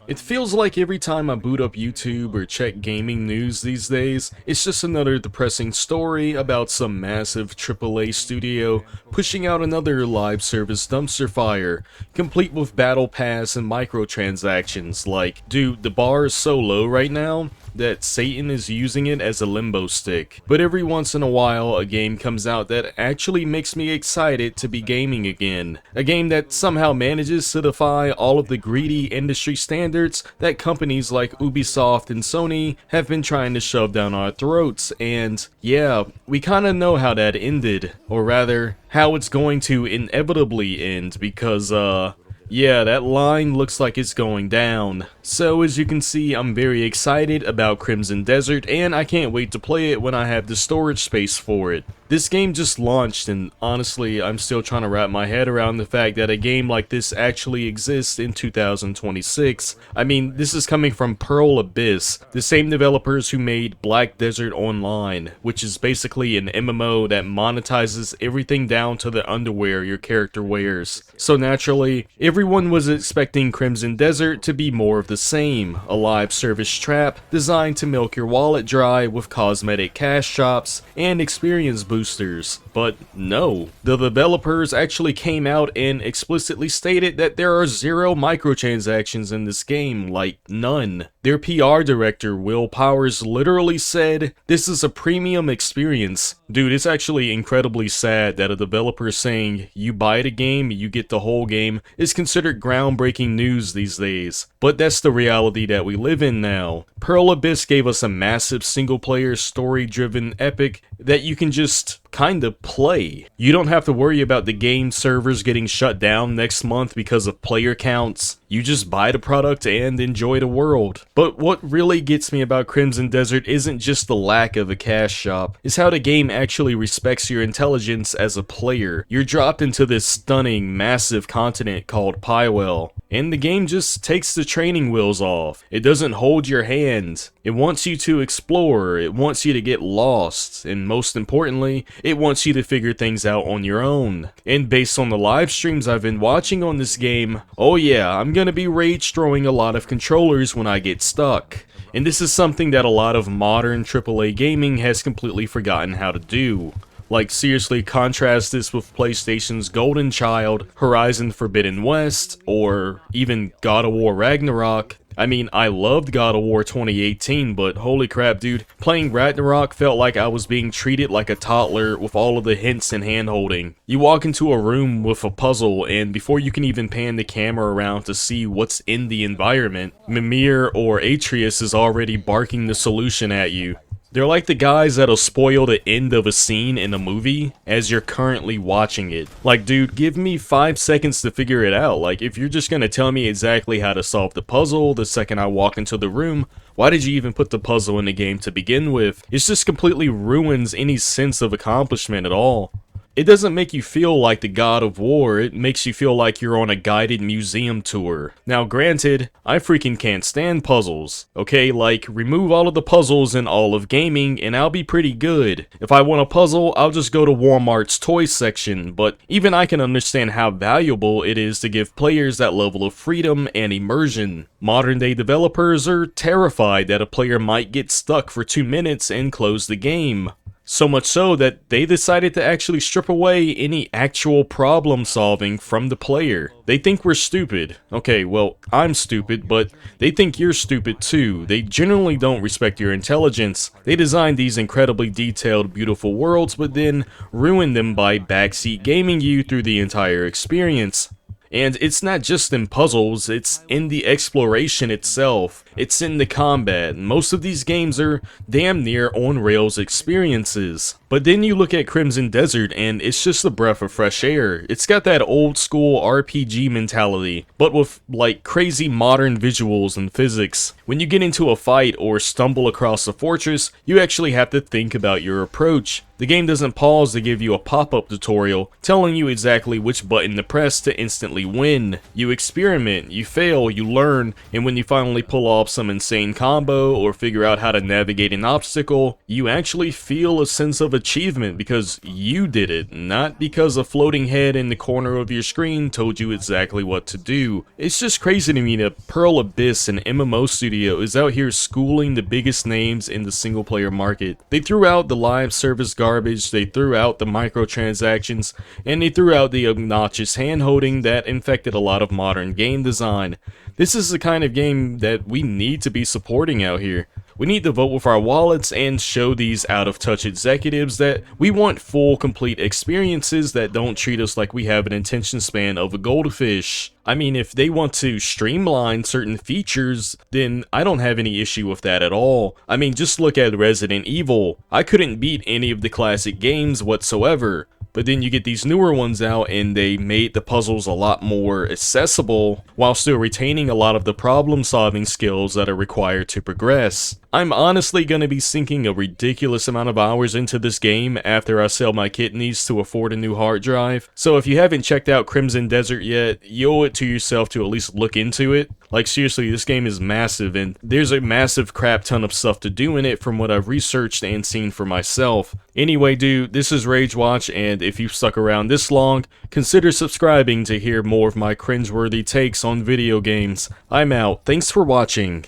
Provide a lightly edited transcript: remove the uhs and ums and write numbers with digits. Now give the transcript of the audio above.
It feels like every time I boot up YouTube or check gaming news these days, it's just another depressing story about some massive AAA studio pushing out another live service dumpster fire, complete with battle pass and microtransactions. Like, dude, the bar is so low right now that Satan is using it as a limbo stick. But every once in a while, a game comes out that actually makes me excited to be gaming again. A game that somehow manages to defy all of the greedy industry standards that companies like Ubisoft and Sony have been trying to shove down our throats. And yeah, we kinda know how that ended, or rather, how it's going to inevitably end, because yeah, that line looks like it's going down. So as you can see, I'm very excited about Crimson Desert, and I can't wait to play it when I have the storage space for it. This game just launched, and honestly, I'm still trying to wrap my head around the fact that a game like this actually exists in 2026. I mean, this is coming from Pearl Abyss, the same developers who made Black Desert Online, which is basically an MMO that monetizes everything down to the underwear your character wears. So naturally, everyone was expecting Crimson Desert to be more of the same, a live service trap designed to milk your wallet dry with cosmetic cash shops and experience boosters. But no, the developers actually came out and explicitly stated that there are 0 microtransactions in this game, like none. Their PR director, Will Powers, literally said, "This is a premium experience." Dude, it's actually incredibly sad that a developer saying, "You buy the game, you get the whole game," is considered groundbreaking news these days. But that's the reality that we live in now. Pearl Abyss gave us a massive single-player, story-driven epic that you can just kinda play. You don't have to worry about the game servers getting shut down next month because of player counts. You just buy the product and enjoy the world. But what really gets me about Crimson Desert isn't just the lack of a cash shop, it's how the game actually respects your intelligence as a player. You're dropped into this stunning, massive continent called Pywell, and the game just takes the training wheels off. It doesn't hold your hand. It wants you to explore, it wants you to get lost, and most importantly, it wants you to figure things out on your own. And based on the live streams I've been watching on this game, oh yeah, I'm gonna be rage throwing a lot of controllers when I get stuck. And this is something that a lot of modern AAA gaming has completely forgotten how to do. Like, seriously, contrast this with PlayStation's Golden Child, Horizon Forbidden West, or even God of War Ragnarok. I mean, I loved God of War 2018, but holy crap, dude, playing Ragnarok felt like I was being treated like a toddler with all of the hints and hand-holding. You walk into a room with a puzzle, and before you can even pan the camera around to see what's in the environment, Mimir or Atreus is already barking the solution at you. They're like the guys that'll spoil the end of a scene in a movie as you're currently watching it. Like, dude, give me 5 seconds to figure it out. Like, if you're just gonna tell me exactly how to solve the puzzle the second I walk into the room, why did you even put the puzzle in the game to begin with? It just completely ruins any sense of accomplishment at all. It doesn't make you feel like the God of War, it makes you feel like you're on a guided museum tour. Now granted, I freaking can't stand puzzles, okay? Like, remove all of the puzzles in all of gaming and I'll be pretty good. If I want a puzzle, I'll just go to Walmart's toys section, but even I can understand how valuable it is to give players that level of freedom and immersion. Modern day developers are terrified that a player might get stuck for 2 minutes and close the game. So much so that they decided to actually strip away any actual problem solving from the player. They think we're stupid. Okay, well, I'm stupid, but they think you're stupid too. They generally don't respect your intelligence. They design these incredibly detailed, beautiful worlds, but then ruin them by backseat gaming you through the entire experience. And it's not just in puzzles, it's in the exploration itself, it's in the combat. Most of these games are damn near on-rails experiences. But then you look at Crimson Desert and it's just a breath of fresh air. It's got that old school RPG mentality, but with like crazy modern visuals and physics. When you get into a fight or stumble across a fortress, you actually have to think about your approach. The game doesn't pause to give you a pop-up tutorial telling you exactly which button to press to instantly win. You experiment, you fail, you learn, and when you finally pull off some insane combo or figure out how to navigate an obstacle, you actually feel a sense of achievement because you did it, not because a floating head in the corner of your screen told you exactly what to do. It's just crazy to me that Pearl Abyss, an MMO studio, is out here schooling the biggest names in the single player market. They threw out the live service garbage, they threw out the microtransactions, and they threw out the obnoxious hand-holding that infected a lot of modern game design. This is the kind of game that we need to be supporting out here. We need to vote with our wallets and show these out-of-touch executives that we want full, complete experiences that don't treat us like we have an attention span of a goldfish. I mean, if they want to streamline certain features, then I don't have any issue with that at all. I mean, just look at Resident Evil. I couldn't beat any of the classic games whatsoever. But then you get these newer ones out and they made the puzzles a lot more accessible while still retaining a lot of the problem solving skills that are required to progress. I'm honestly going to be sinking a ridiculous amount of hours into this game after I sell my kidneys to afford a new hard drive. So if you haven't checked out Crimson Desert yet, you owe it to yourself to at least look into it. Like seriously, this game is massive and there's a massive crap ton of stuff to do in it from what I've researched and seen for myself. Anyway dude, this is RageWatch, and if you've stuck around this long, consider subscribing to hear more of my cringeworthy takes on video games. I'm out. Thanks for watching.